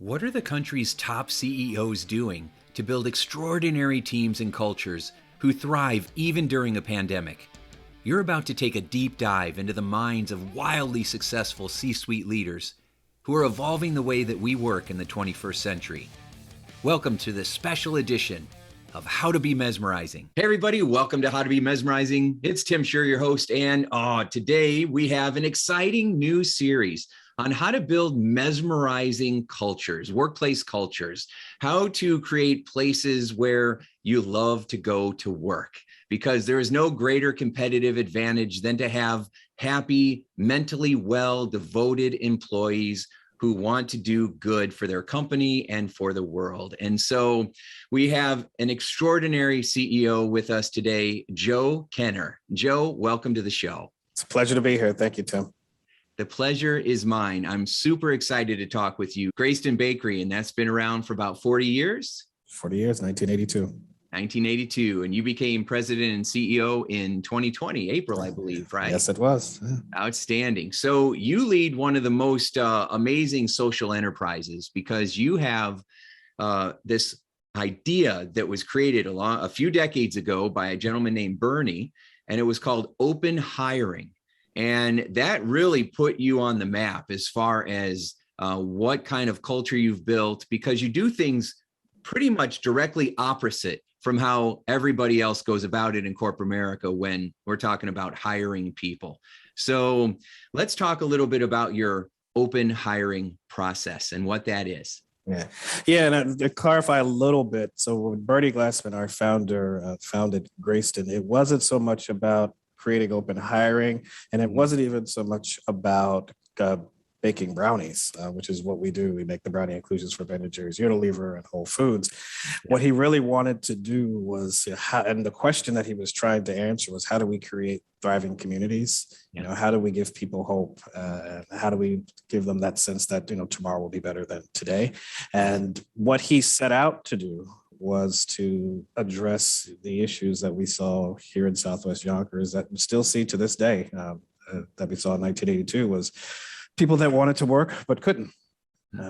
What are the country's top CEOs doing to build extraordinary teams and cultures who thrive even during a pandemic? You're about to take a deep dive into the minds of wildly successful C-suite leaders who are evolving the way that we work in the 21st century. Welcome to this special edition of How to Be Mesmerizing. Hey everybody, welcome to How to Be Mesmerizing. It's Tim Shurr, your host, and today we have an exciting new series on how to build mesmerizing cultures, workplace cultures, how to create places where you love to go to work, because there is no greater competitive advantage than to have happy, mentally well, devoted employees who want to do good for their company and for the world. And so we have an extraordinary CEO with us today, Joe Kenner. Joe, welcome to the show. It's a pleasure to be here. Thank you, Tim. The pleasure is mine. I'm super excited to talk with you. Greyston Bakery, and that's been around for about 40 years? 40 years, 1982. 1982, and you became president and CEO in 2020, April, I believe, right? Yes, it was. Outstanding. So you lead one of the most amazing social enterprises because you have this idea that was created a few decades ago by a gentleman named Bernie, and it was called open hiring. And that really put you on the map as far as what kind of culture you've built, because you do things pretty much directly opposite from how everybody else goes about it in corporate America when we're talking about hiring people. So let's talk a little bit about your open hiring process and what that is. Yeah, and to clarify a little bit, so when Bernie Glassman, our founder, founded Greyston, it wasn't so much about creating open hiring, and it wasn't even so much about baking brownies, which is what we do. We make the brownie inclusions for Ben & Jerry's, Unilever, and Whole Foods. What he really wanted to do was, and the question that he was trying to answer was, how do we create thriving communities? You know, how do we give people hope? How do we give them that sense that, tomorrow will be better than today? And what he set out to do was to address the issues that we saw here in Southwest Yonkers that we still see to this day, that we saw in 1982, was people that wanted to work but couldn't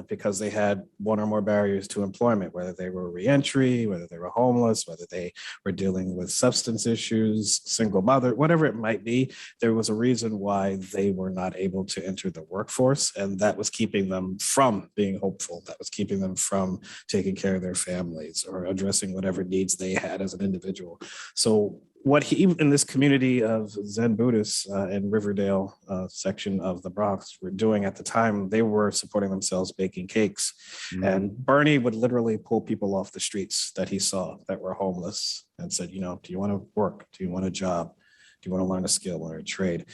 because they had one or more barriers to employment, whether they were reentry, whether they were homeless, whether they were dealing with substance issues, single mother, whatever it might be. There was a reason why they were not able to enter the workforce, and that was keeping them from being hopeful. That was keeping them from taking care of their families or addressing whatever needs they had as an individual. So what he, in this community of Zen Buddhists in Riverdale section of the Bronx, were doing at the time, they were supporting themselves baking cakes. Mm-hmm. And Bernie would literally pull people off the streets that he saw that were homeless and said, do you want to work? Do you want a job? Do you want to learn a skill or a trade?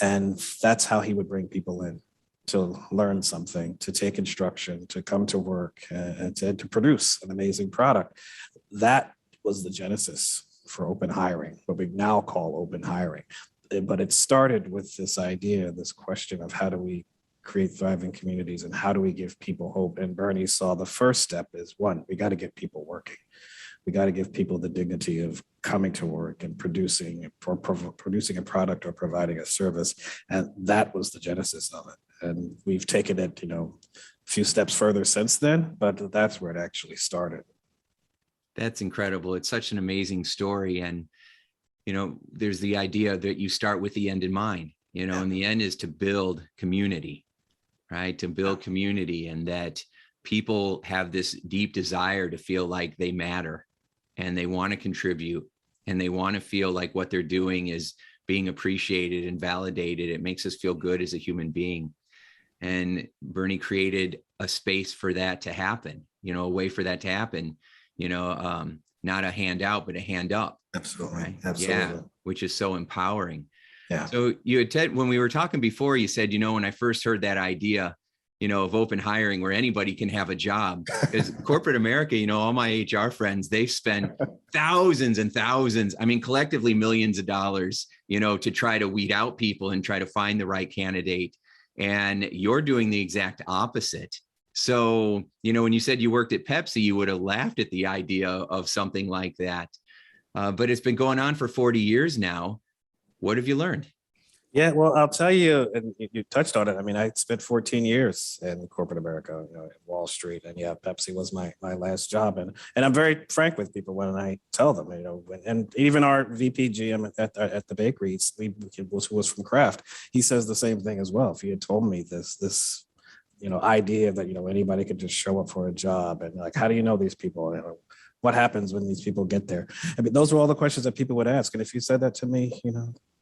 And that's how he would bring people in to learn something, to take instruction, to come to work, and to produce an amazing product. That was the genesis for open hiring, what we now call open hiring. But it started with this idea, this question of how do we create thriving communities and how do we give people hope? And Bernie saw the first step is, one, we got to get people working. We got to give people the dignity of coming to work and producing a product or providing a service. And that was the genesis of it. And we've taken it, a few steps further since then, but that's where it actually started. That's incredible. It's such an amazing story. And, there's the idea that you start with the end in mind, and the end is to build community, right? To build community, and that people have this deep desire to feel like they matter and they want to contribute and they want to feel like what they're doing is being appreciated and validated. It makes us feel good as a human being. And Bernie created a space for that to happen, a way for that to happen. Not a handout, but a hand up. Absolutely. Right? Absolutely. Yeah, which is so empowering. Yeah. So you had when we were talking before, you said, when I first heard that idea, of open hiring where anybody can have a job, because corporate America, all my HR friends, they spend thousands and thousands, collectively millions of dollars, to try to weed out people and try to find the right candidate. And you're doing the exact opposite. So, when you said you worked at Pepsi, you would have laughed at the idea of something like that. But it's been going on for 40 years now. What have you learned? Yeah, well, I'll tell you, and you touched on it. I mean, I spent 14 years in corporate America, at Wall Street, and yeah, Pepsi was my last job, and I'm very frank with people when I tell them, and even our VP GM at the bakery, who was from Kraft, he says the same thing as well. If he had told me this idea that anybody could just show up for a job, and like, how do you know these people? What happens when these people get there? I mean, those were all the questions that people would ask, and if you said that to me,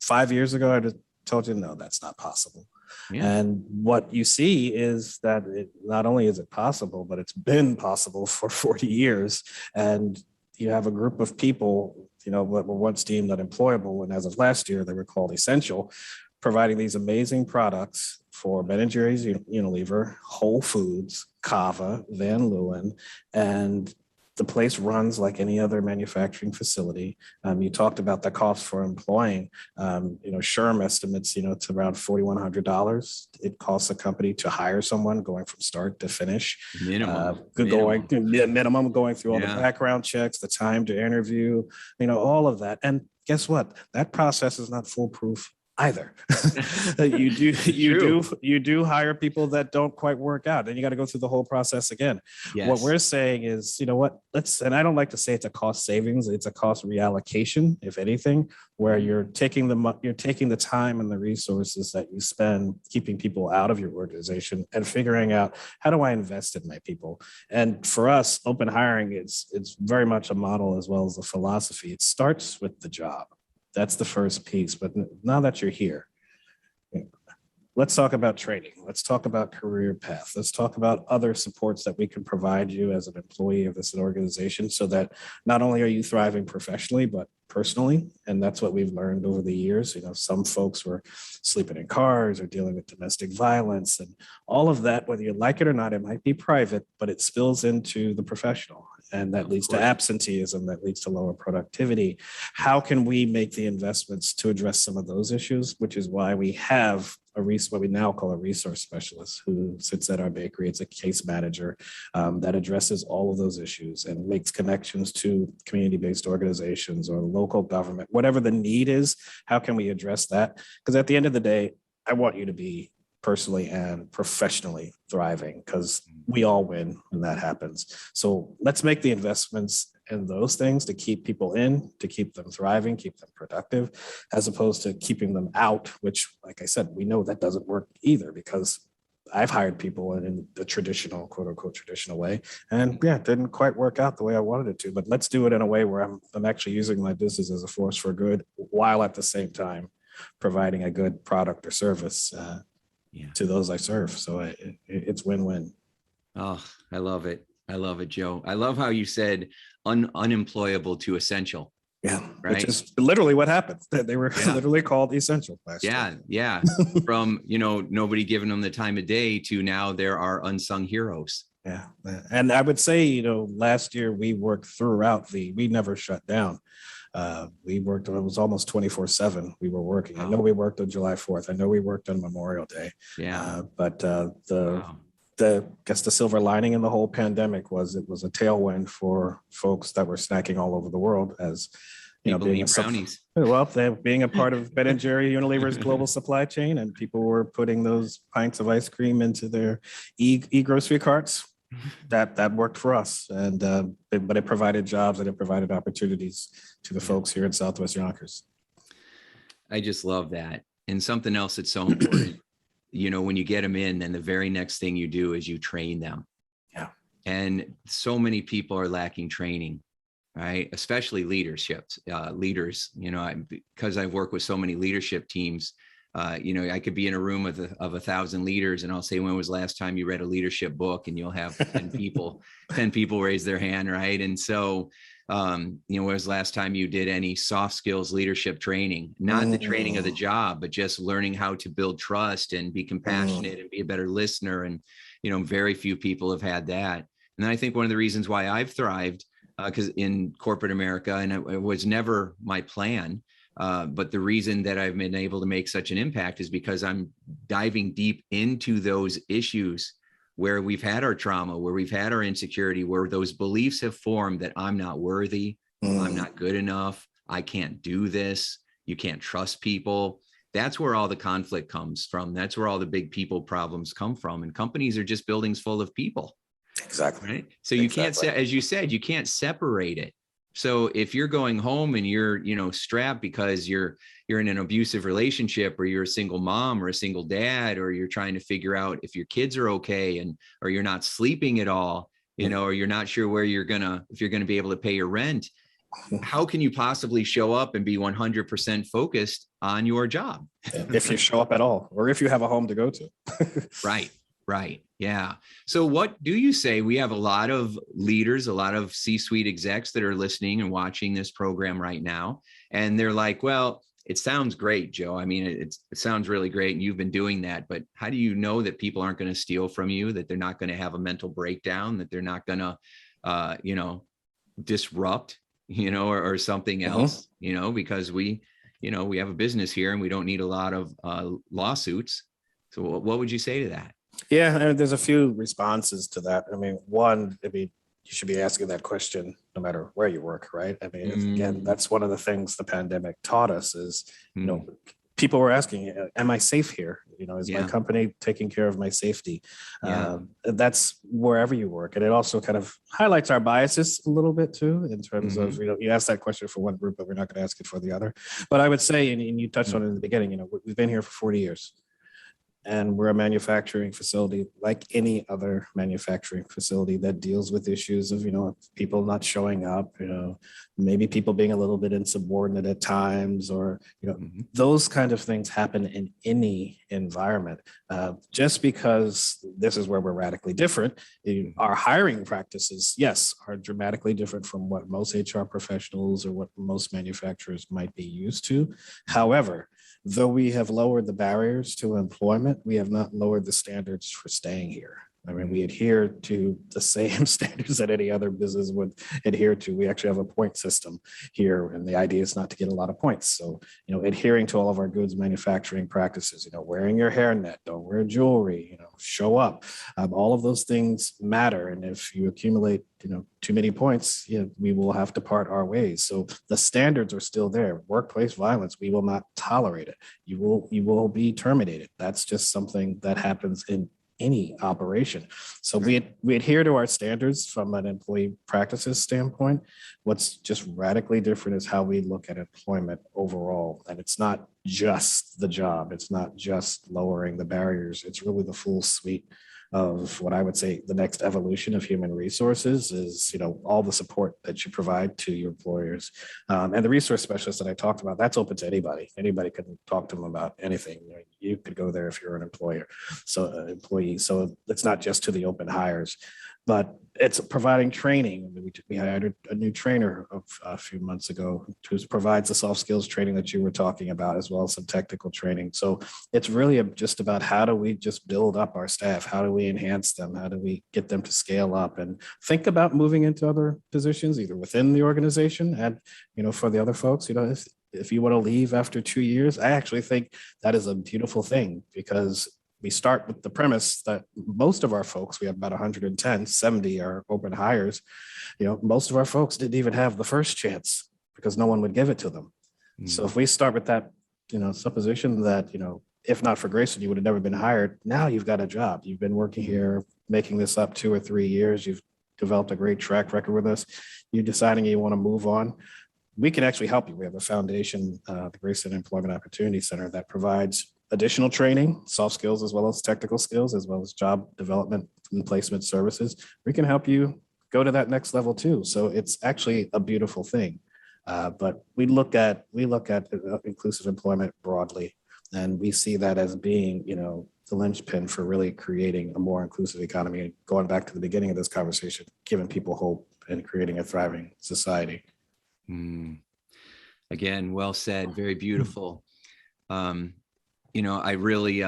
5 years ago, I just told you, no, that's not possible. Yeah. And what you see is that not only is it possible, but it's been possible for 40 years. And you have a group of people, what were once deemed unemployable, and as of last year, they were called essential, providing these amazing products for Ben & Jerry's, Unilever, Whole Foods, Kava, Van Leeuwen, and the place runs like any other manufacturing facility. You talked about the cost for employing. Shurr estimates, it's around $4,100. It costs a company to hire someone going from start to finish. Minimum, going through all the background checks, the time to interview, all of that. And guess what? That process is not foolproof either. you do hire people that don't quite work out, and you got to go through the whole process again. Yes. What we're saying is, and I don't like to say it's a cost savings, it's a cost reallocation, if anything, where you're taking the time and the resources that you spend keeping people out of your organization and figuring out, how do I invest in my people? And for us, open hiring, it's very much a model as well as a philosophy. It starts with the job. That's the first piece. But now that you're here, let's talk about training. Let's talk about career path. Let's talk about other supports that we can provide you as an employee of this organization, so that not only are you thriving professionally, but personally. And that's what we've learned over the years. Some folks were sleeping in cars or dealing with domestic violence, and all of that, whether you like it or not, it might be private, but it spills into the professional. And that leads to absenteeism, that leads to lower productivity. How can we make the investments to address some of those issues? Which is why we have what we now call a resource specialist, who sits at our bakery. It's a case manager that addresses all of those issues and makes connections to community-based organizations or local government, whatever the need is. How can we address that? Because at the end of the day, I want you to be personally and professionally thriving, because we all win when that happens. So let's make the investments in those things to keep people in, to keep them thriving, keep them productive, as opposed to keeping them out, which, like I said, we know that doesn't work either, because I've hired people in the traditional, quote unquote, traditional way. And yeah, it didn't quite work out the way I wanted it to, but let's do it in a way where I'm actually using my business as a force for good, while at the same time providing a good product or service to those I serve. So it's win-win. Oh, I love it. I love it, Joe. I love how you said unemployable to essential. Yeah, right. Which is literally what happened. They were literally called essential last year. Yeah. From, nobody giving them the time of day to now there are unsung heroes. Yeah. And I would say, last year we worked throughout we never shut down. We worked, it was almost 24/7. We were working. I know we worked on July 4th. I know we worked on Memorial Day. Yeah. But I guess the silver lining in the whole pandemic was it was a tailwind for folks that were snacking all over the world, as being brownies. Being a part of Ben & Jerry Unilever's global supply chain, and people were putting those pints of ice cream into their e-grocery carts. That worked for us, and but it provided jobs and it provided opportunities to the folks here in Southwest Yonkers. I just love that. And something else that's so important, when you get them in, then the very next thing you do is you train them. Yeah. And so many people are lacking training, right? Especially leaders, because I've worked with so many leadership teams. I could be in a room of 1,000 leaders, and I'll say, when was the last time you read a leadership book? And you'll have 10 people raise their hand, right? And so, when was the last time you did any soft skills leadership training? Not the training of the job, but just learning how to build trust and be compassionate and be a better listener. And, very few people have had that. And then I think one of the reasons why I've thrived, because in corporate America, and it was never my plan, but the reason that I've been able to make such an impact is because I'm diving deep into those issues where we've had our trauma, where we've had our insecurity, where those beliefs have formed that I'm not worthy, I'm not good enough, I can't do this, you can't trust people. That's where all the conflict comes from. That's where all the big people problems come from. And companies are just buildings full of people. Exactly. Right. So you can't, as you said, you can't separate it. So if you're going home and you're, strapped because you're in an abusive relationship, or you're a single mom or a single dad, or you're trying to figure out if your kids are okay, or you're not sleeping at all, or you're not sure where if you're going to be able to pay your rent, how can you possibly show up and be 100% focused on your job? If you show up at all, or if you have a home to go to. Right. Yeah. So what do you say? We have a lot of leaders, a lot of C-suite execs that are listening and watching this program right now. And they're like, well, it sounds great, Joe. I mean, it sounds really great. And you've been doing that. But how do you know that people aren't going to steal from you, that they're not going to have a mental breakdown, that they're not going to, disrupt, or something else, because we have a business here and we don't need a lot of lawsuits. So what would you say to that? Yeah, and there's a few responses to that. I mean, one, you should be asking that question no matter where you work, right? I mean, again, that's one of the things the pandemic taught us is, people were asking, am I safe here? Is my company taking care of my safety? That's wherever you work. And it also kind of highlights our biases a little bit too, in terms of, you asked that question for one group, but we're not going to ask it for the other. But I would say, and you touched on it in the beginning, we've been here for 40 years. And we're a manufacturing facility like any other manufacturing facility that deals with issues of, people not showing up, maybe people being a little bit insubordinate at times, or, those kind of things happen in any environment. Just because this is where we're radically different, our hiring practices, yes, are dramatically different from what most HR professionals or what most manufacturers might be used to. However, though we have lowered the barriers to employment, we have not lowered the standards for staying here. I mean, we adhere to the same standards that any other business would adhere to. We actually have a point system here, and the idea is not to get a lot of points. So, adhering to all of our goods manufacturing practices, wearing your hairnet, don't wear jewelry, show up. All of those things matter. And if you accumulate, too many points, we will have to part our ways. So the standards are still there. Workplace violence, we will not tolerate it. You will be terminated. That's just something that happens in any operation. So we adhere to our standards from an employee practices standpoint. What's just radically different is how we look at employment overall. And it's not just the job. It's not just lowering the barriers. It's really the full suite of what I would say the next evolution of human resources is, all the support that you provide to your employers. And the resource specialist that I talked about, that's open to anybody. Anybody can talk to them about anything. You could go there if you're an employee. So it's not just to the open hires, but it's providing training. We hired a new trainer a few months ago who provides the soft skills training that you were talking about, as well as some technical training. So it's really just about how do we just build up our staff? How do we enhance them? How do we get them to scale up and think about moving into other positions, either within the organization and, for the other folks, if you want to leave after 2 years, I actually think that is a beautiful thing, because we start with the premise that most of our folks, we have about 110, 70 are open hires. Most of our folks didn't even have the first chance because no one would give it to them. So if we start with that, supposition that, if not for Greyston, you would have never been hired. Now you've got a job. You've been working here, making this up 2 or 3 years. You've developed a great track record with us. You're deciding you want to move on. We can actually help you. We have a foundation, the Greyston Employment Opportunity Center, that provides additional training, soft skills, as well as technical skills, as well as job development and placement services. We can help you go to that next level too. So it's actually a beautiful thing. But we look at inclusive employment broadly, and we see that as being, the linchpin for really creating a more inclusive economy. And going back to the beginning of this conversation, giving people hope and creating a thriving society. Again, well said. Very beautiful. I really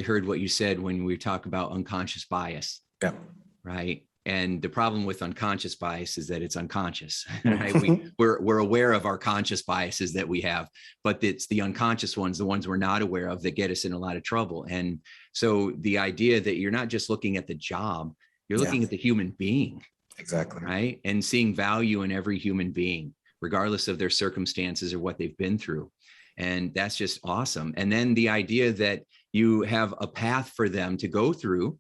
heard what you said when we talk about unconscious bias. Yeah. Right. And the problem with unconscious bias is that it's unconscious. Right? We're aware of our conscious biases that we have, but it's the unconscious ones, the ones we're not aware of, that get us in a lot of trouble. And so the idea that you're not just looking at the job, you're looking at the human being. Exactly. Right. And seeing value in every human being, regardless of their circumstances or what they've been through. And that's just awesome. And then the idea that you have a path for them to go through,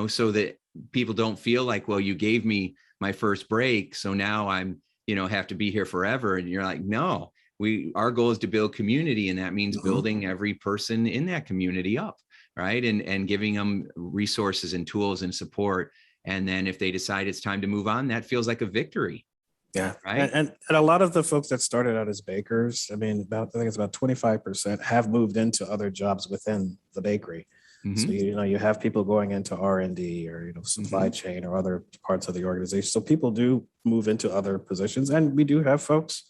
so that people don't feel like, well, you gave me my first break, so now I'm, have to be here forever. And you're like, no, our goal is to build community. And that means building every person in that community up, right? And giving them resources and tools and support. And then if they decide it's time to move on, that feels like a victory. Yeah. Right. And a lot of the folks that started out as bakers, I think it's about 25% have moved into other jobs within the bakery. So, you have people going into R&D or, supply chain or other parts of the organization. So people do move into other positions. And we do have folks.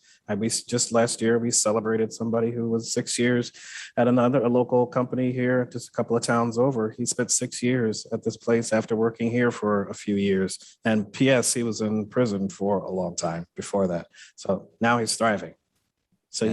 Just last year, we celebrated somebody who was 6 years at a local company here, just a couple of towns over. He spent 6 years at this place after working here for a few years. And P.S., he was in prison for a long time before that. So now he's thriving. So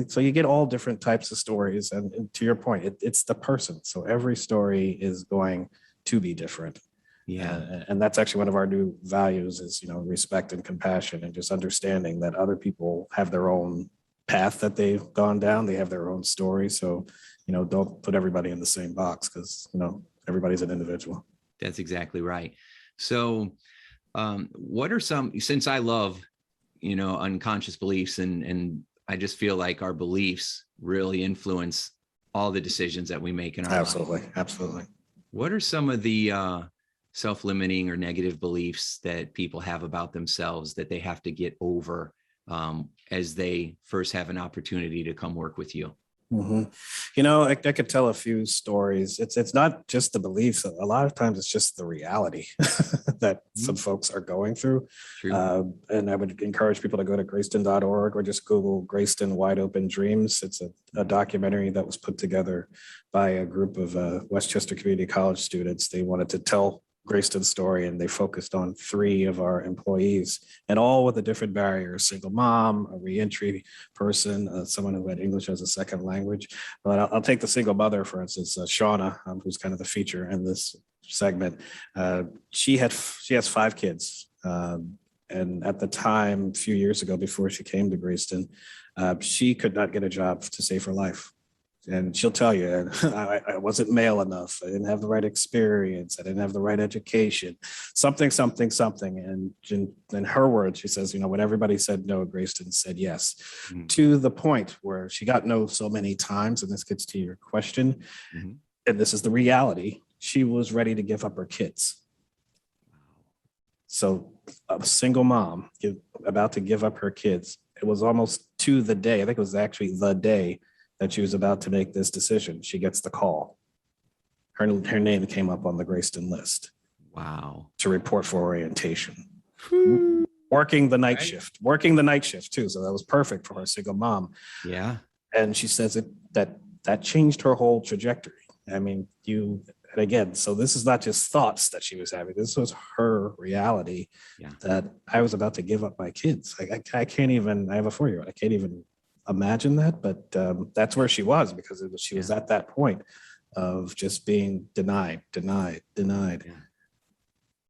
so you get all different types of stories. And to your point, it's the person. So every story is going to be different. Yeah. And that's actually one of our new values is, respect and compassion and just understanding that other people have their own path that they've gone down. They have their own story. So, don't put everybody in the same box because, everybody's an individual. That's exactly right. So what are since I love, unconscious beliefs and I just feel like our beliefs really influence all the decisions that we make in our life. Absolutely. What are some of the self-limiting or negative beliefs that people have about themselves that they have to get over as they first have an opportunity to come work with you? I could tell a few stories. It's not just the beliefs. A lot of times it's just the reality that some folks are going through. And I would encourage people to go to Greyston.org or just Google Greyston Wide Open Dreams. It's a documentary that was put together by a group of Westchester Community College students. They wanted to tell Greyston's story, and they focused on 3 of our employees, and all with a different barrier: a single mom, a reentry person, someone who had English as a second language. But I'll take the single mother, for instance, Shauna, who's kind of the feature in this segment. She has 5 kids. And at the time, a few years ago, before she came to Greyston, she could not get a job to save her life. And she'll tell you, I wasn't male enough. I didn't have the right experience. I didn't have the right education, something. And in her words, she says, when everybody said no, Greyston said yes, to the point where she got no so many times. And this gets to your question. And this is the reality. She was ready to give up her kids. So a single mom about to give up her kids. It was almost to the day. I think it was actually the day that she was about to make this decision. She gets the call. Her name came up on the Greyston list. Wow. To report for orientation. Working the night shift too. So that was perfect for her single mom. Yeah. And she says that changed her whole trajectory. And again, so this is not just thoughts that she was having. This was her reality that I was about to give up my kids. I can't even, I have a 4-year-old. I can't even imagine that, but that's where she was because she was at that point of just being denied.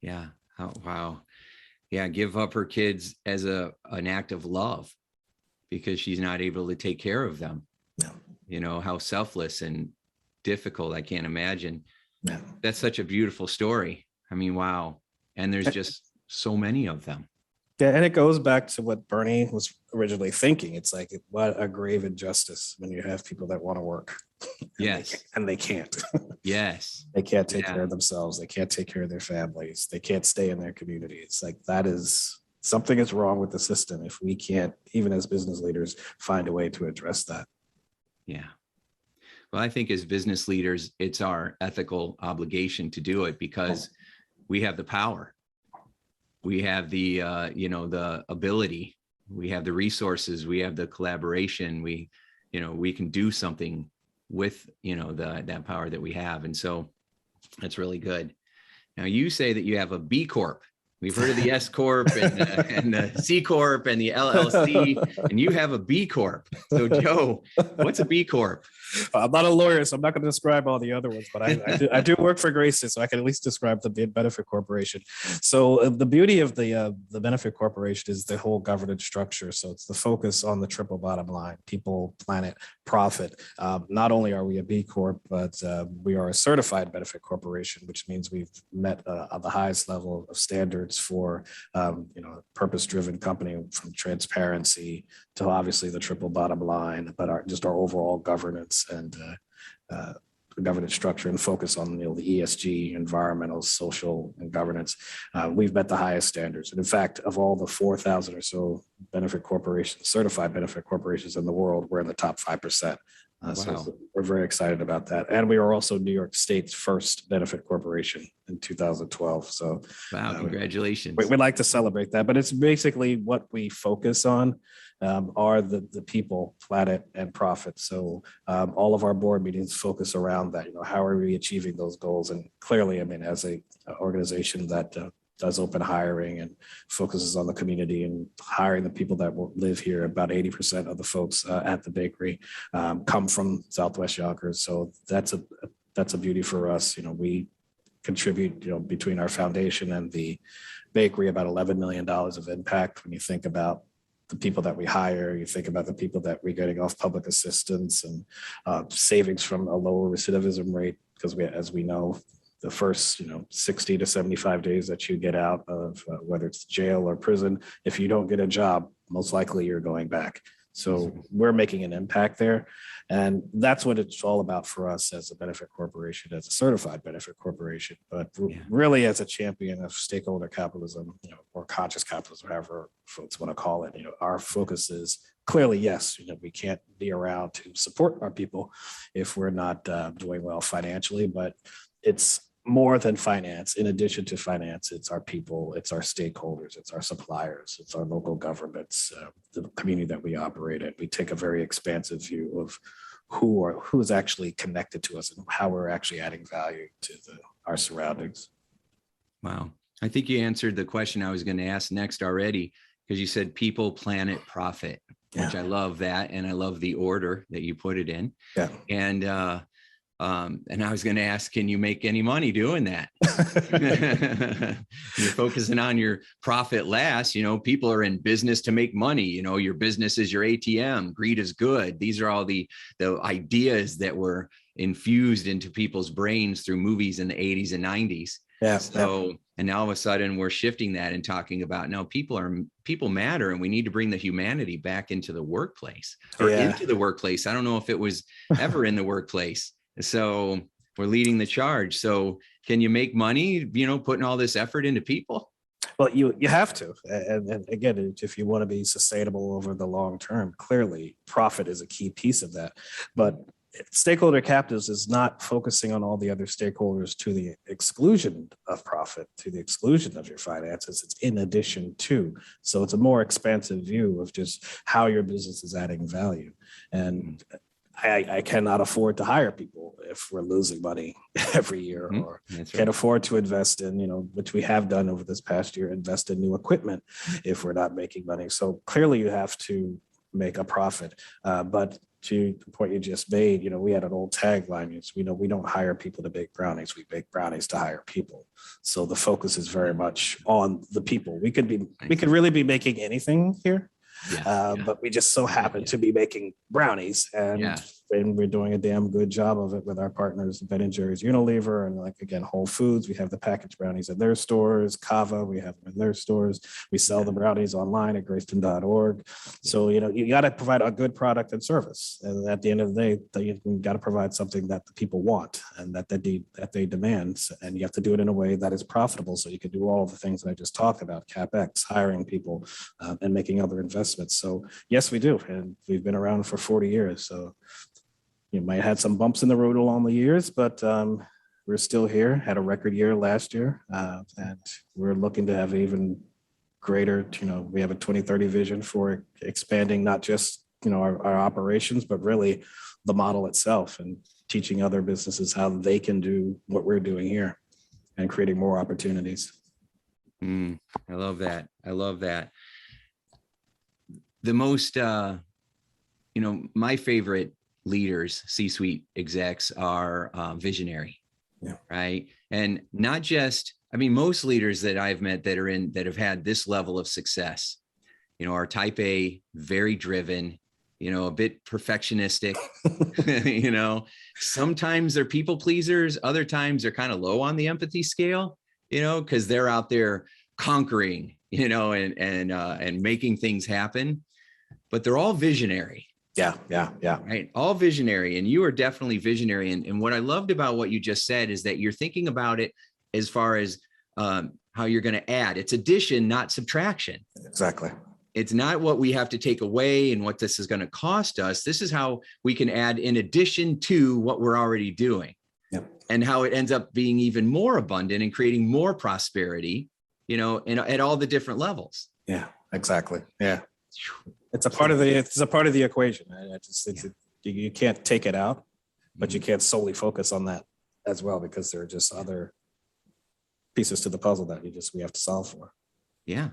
Yeah. Oh, wow. Yeah. Give up her kids as an act of love because she's not able to take care of them. No. How selfless and difficult. I can't imagine. Yeah. That's such a beautiful story. Wow. And there's just so many of them. Yeah, and it goes back to what Bernie was originally thinking. It's like, what a grave injustice when you have people that want to work. And they can't. Yes. They can't take care of themselves. They can't take care of their families. They can't stay in their communities. Like something is wrong with the system if we can't, even as business leaders, find a way to address that. Yeah. Well, I think as business leaders, it's our ethical obligation to do it because we have the power. We have the, the ability, we have the resources, we have the collaboration, we can do something with, that power that we have. And so that's really good. Now you say that you have a B Corp. We've heard of the S Corp and the C Corp and the LLC, and you have a B Corp. So Joe, what's a B Corp? I'm not a lawyer, so I'm not going to describe all the other ones, but I do work for Greyston, so I can at least describe the benefit corporation. So the beauty of the benefit corporation is the whole governance structure. So it's the focus on the triple bottom line: people, planet, profit. Not only are we a B Corp, but we are a certified benefit corporation, which means we've met the highest level of standards for purpose-driven company, from transparency to obviously the triple bottom line, but our overall governance and governance structure and focus on the ESG, environmental, social, and governance. We've met the highest standards. And in fact, of all the 4,000 or so benefit corporations, certified benefit corporations in the world, we're in the top 5%. Wow. So we're very excited about that. And we are also New York State's first benefit corporation in 2012. So wow, congratulations. We'd like to celebrate that, but it's basically what we focus on are the people, planet, and profit. So all of our board meetings focus around that. How are we achieving those goals? And clearly, I mean, as a organization that does open hiring and focuses on the community and hiring the people that will live here. About 80% of the folks at the bakery come from Southwest Yonkers. So that's a beauty for us. We contribute, between our foundation and the bakery, about $11 million of impact. When you think about the people that we hire, you think about the people that we're getting off public assistance and savings from a lower recidivism rate, because as we know, the first 60 to 75 days that you get out of whether it's jail or prison, if you don't get a job, most likely you're going back. So we're making an impact there. And that's what it's all about for us as a benefit corporation, as a certified benefit corporation, but really as a champion of stakeholder capitalism, or conscious capitalism, however folks want to call it. Our focus is clearly, yes, we can't be around to support our people if we're not doing well financially, but it's more than finance. In addition to finance, it's our people, it's our stakeholders, it's our suppliers, it's our local governments, the community that we operate in. We take a very expansive view of who is actually connected to us and how we're actually adding value to our surroundings. Wow. I think you answered the question I was going to ask next already, because you said people, planet, profit, which I love that. And I love the order that you put it in. Yeah. And I was going to ask, can you make any money doing that? You're focusing on your profit last. People are in business to make money. Your business is your ATM. Greed is good. These are all the ideas that were infused into people's brains through movies in the 80s and 90s. Yeah. So, and now all of a sudden we're shifting that and talking about, no, people matter, and we need to bring the humanity back into the workplace or into the workplace. I don't know if it was ever in the workplace. So we're leading the charge. So can you make money, putting all this effort into people? Well, you have to. And again, if you want to be sustainable over the long term, clearly profit is a key piece of that. But stakeholder capitalism is not focusing on all the other stakeholders to the exclusion of profit, to the exclusion of your finances. It's in addition to. So it's a more expansive view of just how your business is adding value. And I cannot afford to hire people if we're losing money every year, or can't afford to invest in, which we have done over this past year, invest in new equipment if we're not making money. So clearly you have to make a profit. But to the point you just made, we had an old tagline. It's, we don't hire people to bake brownies. We bake brownies to hire people. So the focus is very much on the people. We could really be making anything here. But we just so happen to be making brownies, and we're doing a damn good job of it with our partners, Ben & Jerry's, Unilever, and again, Whole Foods. We have the packaged brownies at their stores. Kava, we have them in their stores. We sell the brownies online at Greyston.org. So, you got to provide a good product and service. And at the end of the day, you got to provide something that the people want and that they demand. And you have to do it in a way that is profitable, so you can do all of the things that I just talked about: CapEx, hiring people, and making other investments. So yes, we do. And we've been around for 40 years. So you might have had some bumps in the road along the years, but we're still here. Had a record year last year. And we're looking to have even greater, we have a 2030 vision for expanding not just, our operations, but really the model itself, and teaching other businesses how they can do what we're doing here and creating more opportunities. I love that. I love that. The most, my favorite leaders, C-suite execs are visionary, Yeah. right? And not just, I mean, most leaders that I've met that have had this level of success, are type A, very driven, a bit perfectionistic, sometimes they're people pleasers. Other times they're kind of low on the empathy scale, because they're out there conquering, and making things happen, but they're all visionary. Yeah. Right. All visionary. And you are definitely visionary. And what I loved about what you just said is that you're thinking about it as far as how you're going to add. It's addition, not subtraction. Exactly. It's not what we have to take away and what this is going to cost us. This is how we can add in addition to what we're already doing. Yep. And how it ends up being even more abundant and creating more prosperity, at all the different levels. Yeah, exactly. Yeah. It's a part of the equation. You can't take it out, but you can't solely focus on that as well, because there are just other pieces to the puzzle that we have to solve for. Yeah.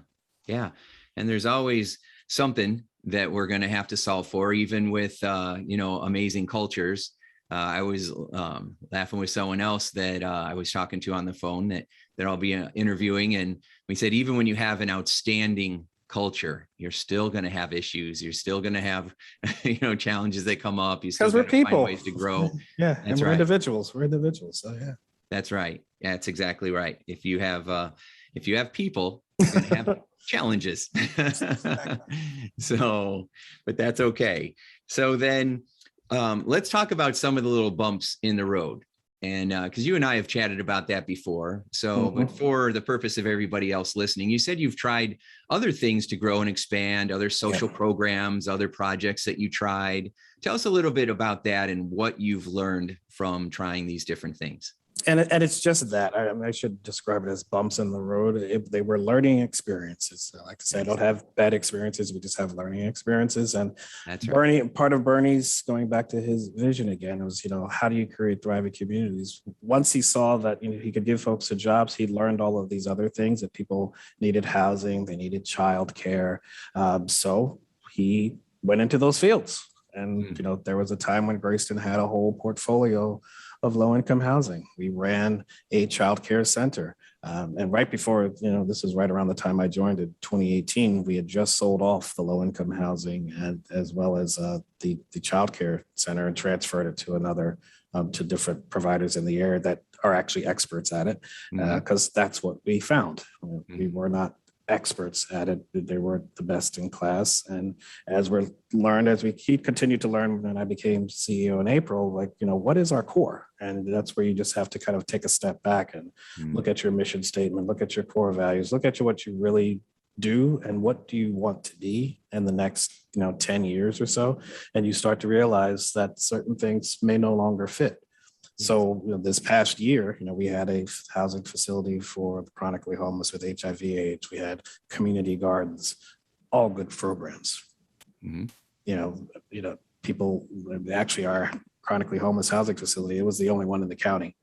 Yeah. And there's always something that we're going to have to solve for, even with, amazing cultures. I was laughing with someone else that I was talking to on the phone that I'll be interviewing. And we said, even when you have an outstanding culture, you're still going to have issues. You're still going to have, challenges that come up. Because we're people. Find ways to grow. Yeah. And we're individuals. We're individuals. So yeah. That's right. Yeah, that's exactly right. If you have people, you're going to have challenges. So, but that's okay. So then let's talk about some of the little bumps in the road. And because you and I have chatted about that before. So, but for the purpose of everybody else listening, you said you've tried other things to grow and expand, other social programs, other projects that you tried. Tell us a little bit about that and what you've learned from trying these different things. And it's just that. I should describe it as bumps in the road. They were learning experiences. I like to say, I don't have bad experiences. We just have learning experiences. And that's right. Part of Bernie's, going back to his vision again, was, how do you create thriving communities? Once he saw that he could give folks the jobs, he learned all of these other things, that people needed housing, they needed childcare. So he went into those fields. And, there was a time when Greyston had a whole portfolio of low-income housing. We ran a child care center. And right before, this is right around the time I joined in 2018, we had just sold off the low-income housing and as well as the child care center, and transferred it to another, to different providers in the area that are actually experts at it, because that's what we found. We were not experts at it. They were the best in class. And as we continued to learn, when I became CEO in April, what is our core? And that's where you just have to kind of take a step back and look at your mission statement, look at your core values, look at what you really do and what do you want to be in the next 10 years or so. And you start to realize that certain things may no longer fit. So this past year, we had a housing facility for the chronically homeless with HIV/AIDS. We had community gardens, all good programs. People, actually our chronically homeless housing facility, it was the only one in the county.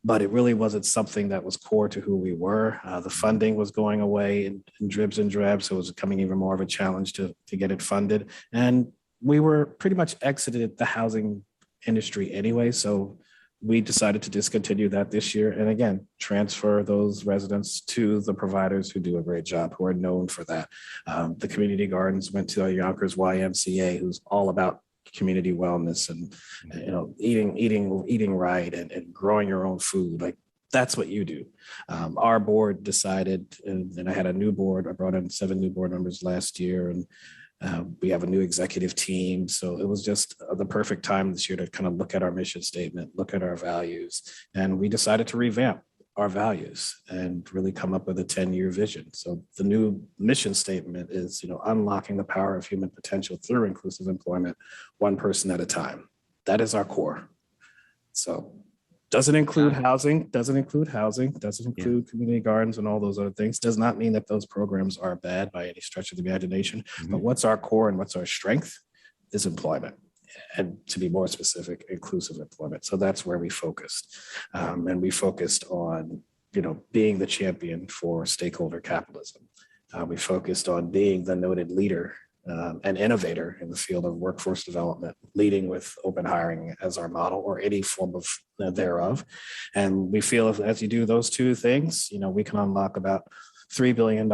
But it really wasn't something that was core to who we were. The funding was going away in dribs and drabs. So it was becoming even more of a challenge to get it funded. And we were pretty much exited the housing industry anyway. So we decided to discontinue that this year. And again, transfer those residents to the providers who do a great job, who are known for that. The community gardens went to Yonkers YMCA, who's all about community wellness and eating right and growing your own food. Like, that's what you do. Our board decided, and I had a new board. I brought in 7 new board members last year, and we have a new executive team. So it was just the perfect time this year to kind of look at our mission statement, look at our values. And we decided to revamp our values and really come up with a 10-year vision. So the new mission statement is, unlocking the power of human potential through inclusive employment, one person at a time. That is our core. So doesn't include housing, doesn't include community gardens and all those other things. Does not mean that those programs are bad by any stretch of the imagination. But what's our core and what's our strength is employment. And to be more specific, inclusive employment. So that's where we focused. And we focused on, being the champion for stakeholder capitalism. We focused on being the noted leader an innovator in the field of workforce development, leading with open hiring as our model or any form of thereof. And we feel as you do those two things, we can unlock about $3 billion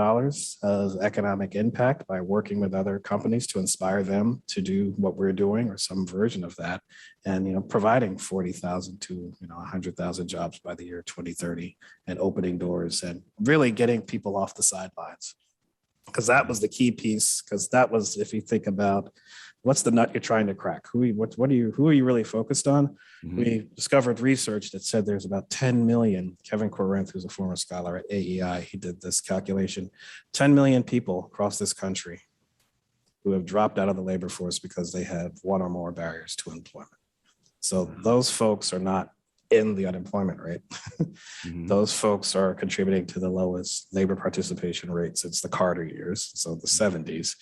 of economic impact by working with other companies to inspire them to do what we're doing or some version of that. And, providing 40,000 to, 100,000 jobs by the year 2030 and opening doors and really getting people off the sidelines. Because that was the key piece, because that was, if you think about what's the nut you're trying to crack, who are you really focused on? Mm-hmm. We discovered research that said there's about 10 million, Kevin Corinth, who's a former scholar at AEI, he did this calculation, 10 million people across this country who have dropped out of the labor force because they have one or more barriers to employment. So those folks are not in the unemployment rate. Mm-hmm. Those folks are contributing to the lowest labor participation rate since the Carter years, so the 70s.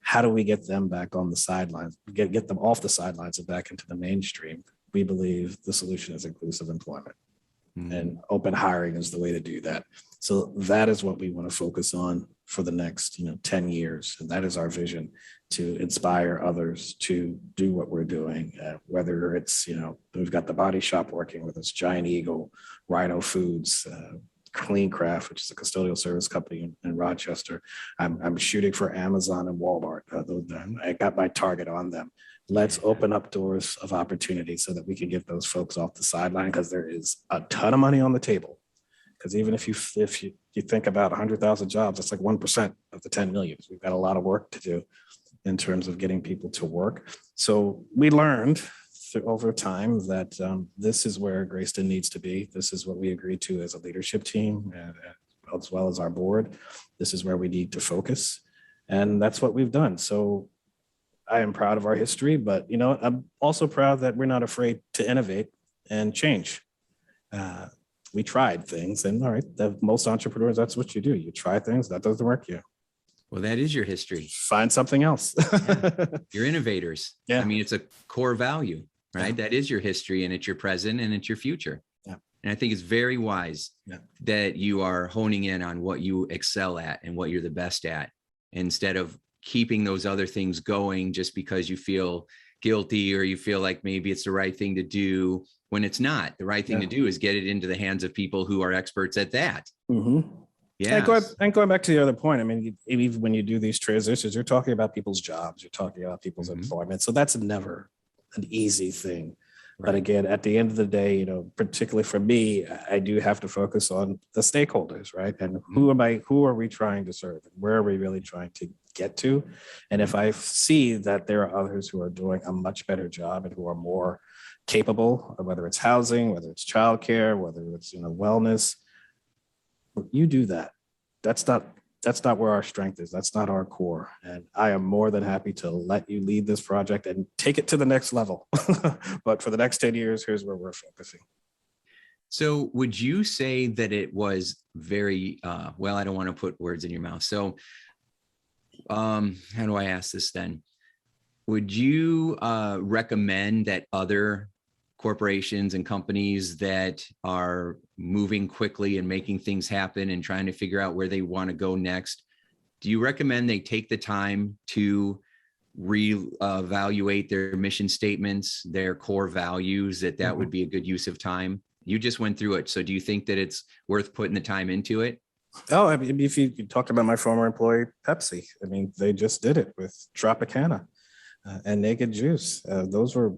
How do we get them back on the sidelines, get them off the sidelines and back into the mainstream? We believe the solution is inclusive employment. Mm-hmm. And open hiring is the way to do that. So that is what we want to focus on for the next 10 years. And that is our vision, to inspire others to do what we're doing, whether it's, we've got the Body Shop working with us, Giant Eagle, Rhino Foods, Clean Craft, which is a custodial service company in Rochester. I'm shooting for Amazon and Walmart. I got my target on them. Let's open up doors of opportunity so that we can get those folks off the sideline, because there is a ton of money on the table. Because even if you think about 100,000 jobs, that's like 1% of the 10 million. We've got a lot of work to do in terms of getting people to work. So we learned over time that this is where Greyston needs to be. This is what we agreed to as a leadership team, as well as our board. This is where we need to focus. And that's what we've done. So I am proud of our history, but I'm also proud that we're not afraid to innovate and change. We tried things, and all right, most entrepreneurs, that's what you do. You try things, that doesn't work. Well, that is your history. Find something else. Yeah. You're innovators. Yeah. I mean, it's a core value, right? Yeah. That is your history, and it's your present, and it's your future. Yeah. And I think it's very wise that you are honing in on what you excel at and what you're the best at, instead of keeping those other things going just because you feel guilty or you feel like maybe it's the right thing to do, when it's not. The right thing to do is get it into the hands of people who are experts at that. Mm-hmm. Yeah. And going back to the other point, I mean, even when you do these transitions, you're talking about people's jobs, you're talking about people's employment. So that's never an easy thing. Right. But again, at the end of the day, particularly for me, I do have to focus on the stakeholders, right? And who are we trying to serve? And where are we really trying to get to? And if I see that there are others who are doing a much better job and who are more capable, whether it's housing, whether it's childcare, whether it's wellness, you do that. That's not where our strength is. That's not our core. And I am more than happy to let you lead this project and take it to the next level. But for the next 10 years, here's where we're focusing. So would you say that it was very, well, I don't want to put words in your mouth. So how do I ask this then? Would you recommend that other corporations and companies that are moving quickly and making things happen and trying to figure out where they want to go next, do you recommend they take the time to reevaluate their mission statements, their core values, that would be a good use of time? You just went through it. So do you think that it's worth putting the time into it? Oh, I mean, if you talked about my former employee, Pepsi, I mean, they just did it with Tropicana and Naked Juice. Those were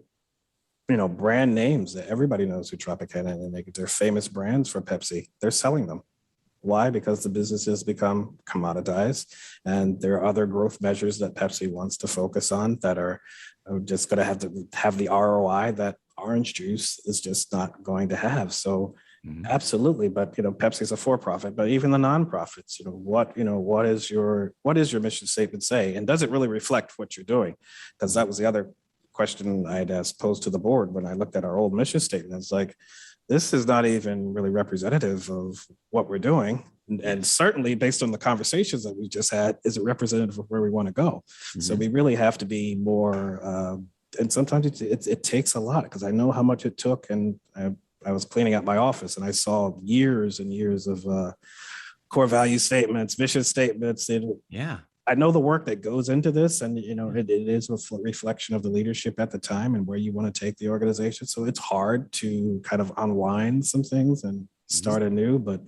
brand names that everybody knows who Tropicana and Naked. They're famous brands for Pepsi. They're selling them. Why? Because the business has become commoditized, and there are other growth measures that Pepsi wants to focus on that are just going to have the ROI that orange juice is just not going to have. So absolutely. But, Pepsi is a for-profit, but even the nonprofits, what is your mission statement say? And does it really reflect what you're doing? Because that was the other question I had posed to the board when I looked at our old mission statement. It's like, this is not even really representative of what we're doing. And certainly based on the conversations that we just had, is it representative of where we want to go? So we really have to be more, and sometimes it takes a lot, because I know how much it took. And I was cleaning out my office and I saw years and years of core value statements, mission statements. I know the work that goes into this, and it is a reflection of the leadership at the time and where you want to take the organization. So it's hard to kind of unwind some things and start anew. But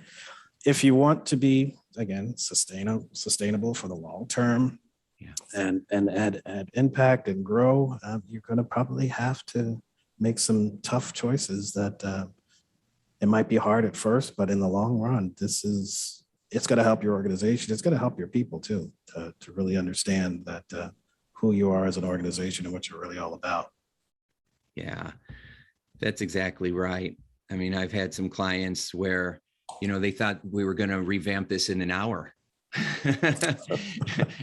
if you want to be, again, sustainable for the long term, and add impact and grow, you're going to probably have to make some tough choices that it might be hard at first, but in the long run, it's going to help your organization. It's going to help your people too, to really understand that who you are as an organization and what you're really all about. Yeah, that's exactly right. I mean, I've had some clients where, they thought we were going to revamp this in an hour.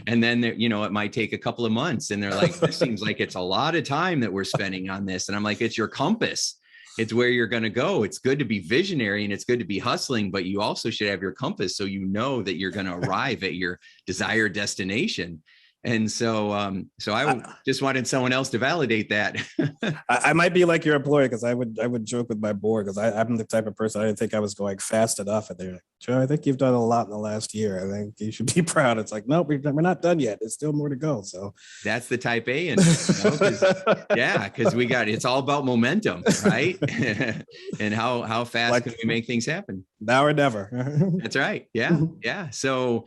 And then, it might take a couple of months, and they're like, this seems like it's a lot of time that we're spending on this. And I'm like, it's your compass. It's where you're going to go. It's good to be visionary and it's good to be hustling, but you also should have your compass so you know that you're going to arrive at your desired destination. And so I just wanted someone else to validate that. I might be like your employer, because I would joke with my board, because I'm the type of person, I didn't think I was going fast enough. And they're like, Joe, I think you've done a lot in the last year. I think you should be proud. It's like, no, we're not done yet. There's still more to go. So that's the type A. And because it's all about momentum, right? And how fast can we make things happen? Now or never. That's right. Yeah. Yeah. So,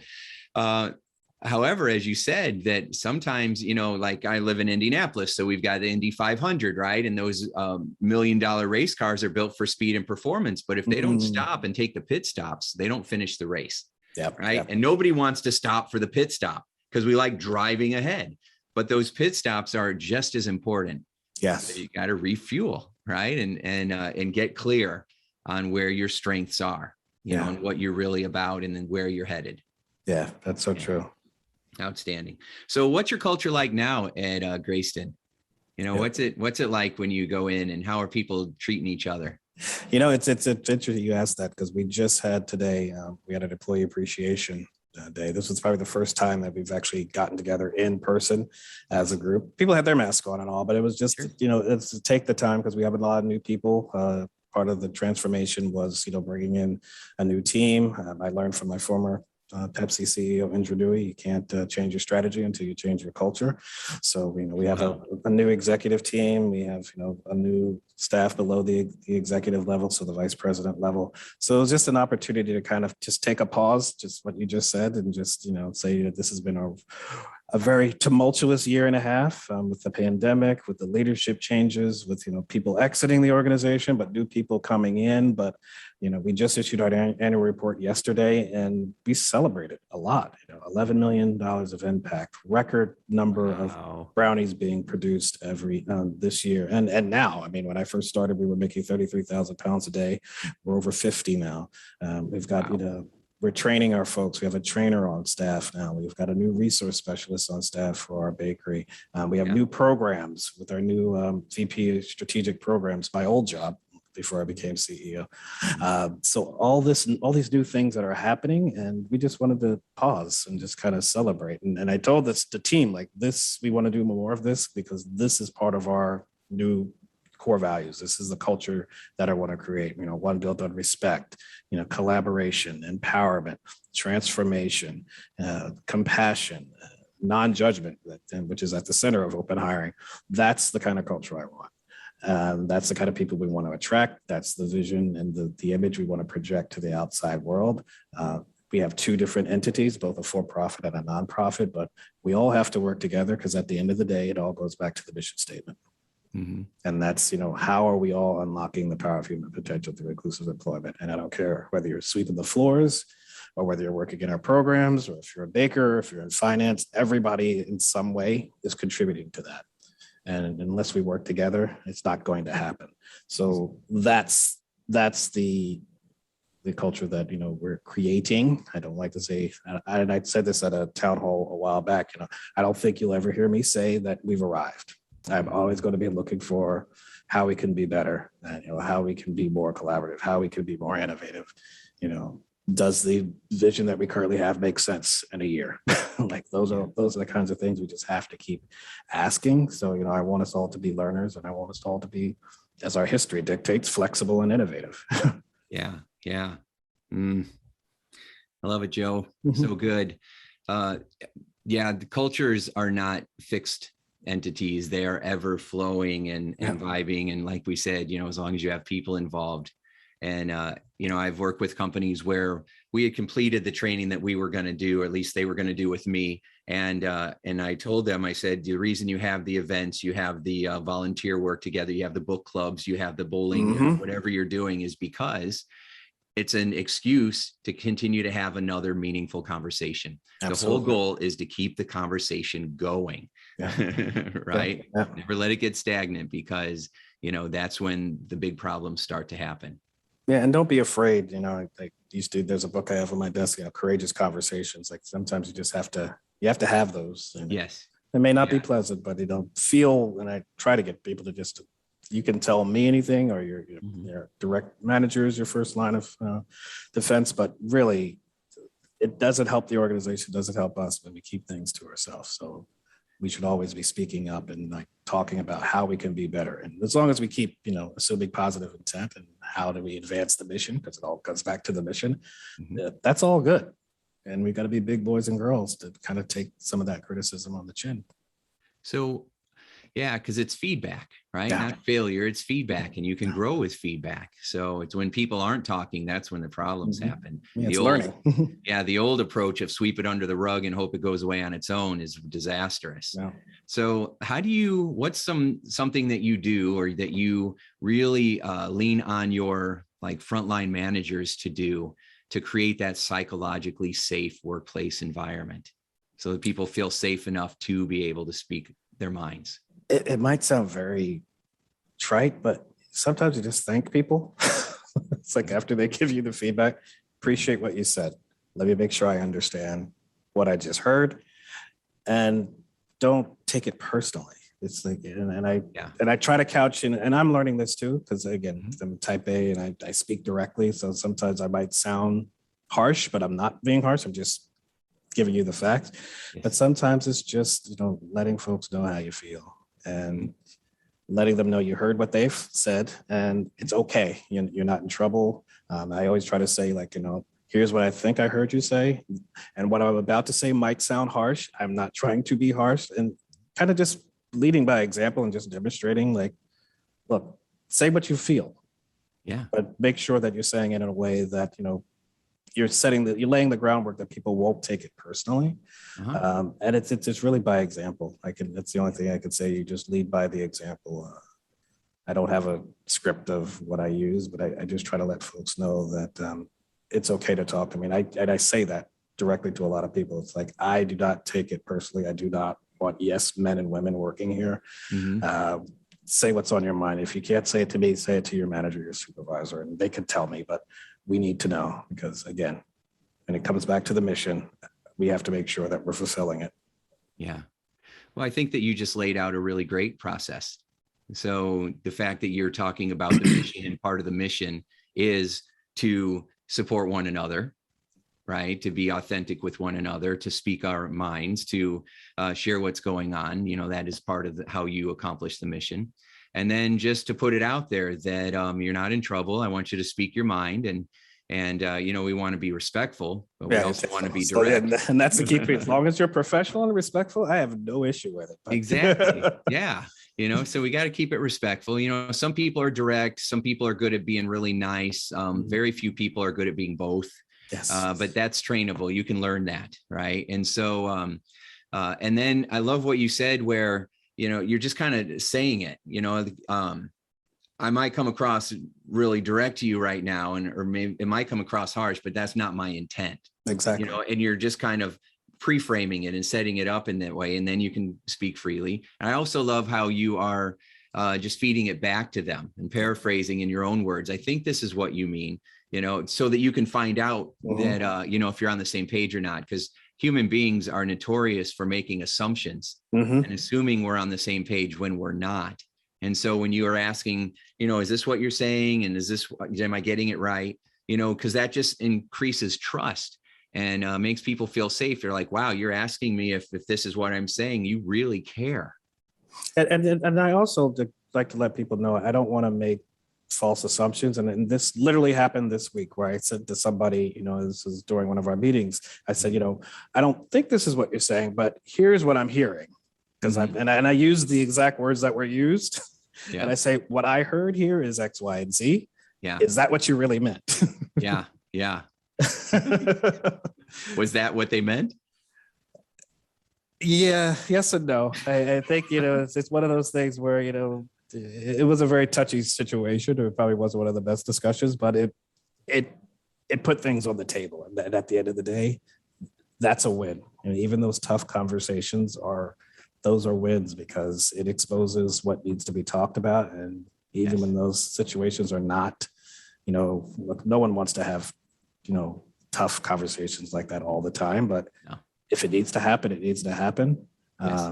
however, as you said, that sometimes, like I live in Indianapolis, so we've got the Indy 500, right? And those $1 million race cars are built for speed and performance. But if they don't stop and take the pit stops, they don't finish the race. Yep, right. Yep. And nobody wants to stop for the pit stop because we like driving ahead. But those pit stops are just as important. Yes. So you got to refuel, right? And get clear on where your strengths are, and what you're really about, and then where you're headed. Yeah, that's so true. Outstanding. So what's your culture like now at Greyston? What's it like when you go in, and how are people treating each other? It's interesting you asked that, because we just had today, we had an employee appreciation day. This was probably the first time that we've actually gotten together in person as a group. People had their masks on and all, but it was just, it's to take the time, because we have a lot of new people. Part of the transformation was, bringing in a new team. I learned from my former Pepsi CEO Indra Dewey, you can't change your strategy until you change your culture. So we have a new executive team. We have a new staff below the executive level, so the vice president level. So it was just an opportunity to kind of just take a pause, just what you just said, and just say that this has been a very tumultuous year and a half, with the pandemic, with the leadership changes, with people exiting the organization, but new people coming in. But we just issued our annual report yesterday, and we celebrated a lot. $11 million of impact, record number of brownies being produced this year. And now, I mean, when I first started, we were making 33,000 pounds a day. We're over 50 now. We've got we're training our folks. We have a trainer on staff now. We've got a new resource specialist on staff for our bakery. We have new programs with our new VP of Strategic Programs, my old job before I became CEO. So all these new things that are happening, and we just wanted to pause and just kind of celebrate. And I told the team, like, this, we want to do more of this, because this is part of our new core values. This is the culture that I want to create, one built on respect, collaboration, empowerment, transformation, compassion, non-judgment, which is at the center of open hiring. That's the kind of culture I want. That's the kind of people we want to attract. That's the vision and the image we want to project to the outside world. We have two different entities, both a for-profit and a nonprofit, but we all have to work together, because at the end of the day, it all goes back to the mission statement. Mm-hmm. And that's, how are we all unlocking the power of human potential through inclusive employment? And I don't care whether you're sweeping the floors, or whether you're working in our programs, or if you're a baker, if you're in finance, everybody in some way is contributing to that. And unless we work together, it's not going to happen. So that's the culture that we're creating. I don't like to say, and I said this at a town hall a while back. I don't think you'll ever hear me say that we've arrived. I'm always going to be looking for how we can be better, and how we can be more collaborative, how we can be more innovative. Does the vision that we currently have make sense in a year? Like those are the kinds of things we just have to keep asking. So I want us all to be learners, and I want us all to be, as our history dictates, flexible and innovative. Yeah. I love it, Joe. So good. Yeah, the cultures are not fixed entities. They are ever flowing and vibing. And like we said, as long as you have people involved. And, I've worked with companies where we had completed the training that we were going to do, or at least they were going to do with me. And I told them, I said, the reason you have the events, you have the volunteer work together, you have the book clubs, you have the bowling, whatever you're doing, is because it's an excuse to continue to have another meaningful conversation. Absolutely. The whole goal is to keep the conversation going, right? Yeah. Never let it get stagnant, because, that's when the big problems start to happen. Yeah. And don't be afraid, like there's a book I have on my desk, Courageous Conversations. Like sometimes you have to have those. Yes. It may not be pleasant, but feel, and I try to get people to just, you can tell me anything, or your direct manager is your first line of defense, but really it doesn't help the organization, doesn't help us when we keep things to ourselves. So we should always be speaking up and like talking about how we can be better. And as long as we keep, assuming positive intent and how do we advance the mission, because it all comes back to the mission, that's all good. And we got to be big boys and girls to kind of take some of that criticism on the chin. So, yeah, because it's feedback, right? Yeah. Not failure, it's feedback, and you can grow with feedback. So it's when people aren't talking, that's when the problems happen. Yeah, it's learning. The old approach of sweep it under the rug and hope it goes away on its own is disastrous. Yeah. So what's something that you do, or that you really lean on your like frontline managers to do to create that psychologically safe workplace environment so that people feel safe enough to be able to speak their minds? It might sound very trite, but sometimes you just thank people. It's like after they give you the feedback, appreciate what you said. Let me make sure I understand what I just heard, and don't take it personally. It's like, and I try to couch in, and I'm learning this too, because again, I'm type A and I speak directly. So sometimes I might sound harsh, but I'm not being harsh. I'm just giving you the facts. Yes. But sometimes it's just, letting folks know how you feel and letting them know you heard what they've said and it's okay. You're not in trouble. I always try to say, like, here's what I think I heard you say. And what I'm about to say might sound harsh. I'm not trying to be harsh, and kind of just leading by example and just demonstrating, like, look, say what you feel. Yeah. But make sure that you're saying it in a way that, you're laying the groundwork that people won't take it personally. And it's really by example. That's the only thing I could say. You just lead by the example. I don't have a script of what I use, but I just try to let folks know that it's okay to talk to me. And I say that directly to a lot of people. It's like, I do not take it personally. I do not want men and women working here. Say what's on your mind. If you can't say it to me, say it to your manager, your supervisor, and they can tell me, but we need to know, because again, when it comes back to the mission, we have to make sure that we're fulfilling it. Yeah. Well, I think that you just laid out a really great process. So the fact that you're talking about the mission, and part of the mission is to support one another, right? To be authentic with one another, to speak our minds, to share what's going on. That is part of how you accomplish the mission. And then just to put it out there that you're not in trouble. I want you to speak your mind, and we want to be respectful, but we also want to be direct. And that's the key thing. As long as you're professional and respectful, I have no issue with it. Exactly. Yeah. So we got to keep it respectful. Some people are direct. Some people are good at being really nice. Very few people are good at being both. Yes. But that's trainable. You can learn that. Right. And so, and then I love what you said, where, you're just kind of saying it, I might come across really direct to you right now, or maybe it might come across harsh, but that's not my intent. Exactly. And you're just kind of pre-framing it and setting it up in that way. And then you can speak freely. And I also love how you are just feeding it back to them and paraphrasing in your own words. I think this is what you mean, so that you can find out that, if you're on the same page or not, because human beings are notorious for making assumptions and assuming we're on the same page when we're not. And so when you are asking, is this what you're saying? And am I getting it right? Because that just increases trust and makes people feel safe. They're like, wow, you're asking me if this is what I'm saying, you really care. And I also like to let people know, I don't want to make false assumptions. And this literally happened this week where I said to somebody, this is during one of our meetings, I said, I don't think this is what you're saying, but here's what I'm hearing. Because I use the exact words that were used. Yeah. And I say, what I heard here is X, Y, and Z. Yeah. Is that what you really meant? Yeah. Yeah. Was that what they meant? Yeah. Yes and no. I think, it's one of those things where, it was a very touchy situation. It probably wasn't one of the best discussions, but it put things on the table. And at the end of the day, that's a win. Even those tough conversations those are wins because it exposes what needs to be talked about. And even when those situations are not, look, no one wants to have, tough conversations like that all the time, but if it needs to happen, it needs to happen. Yes.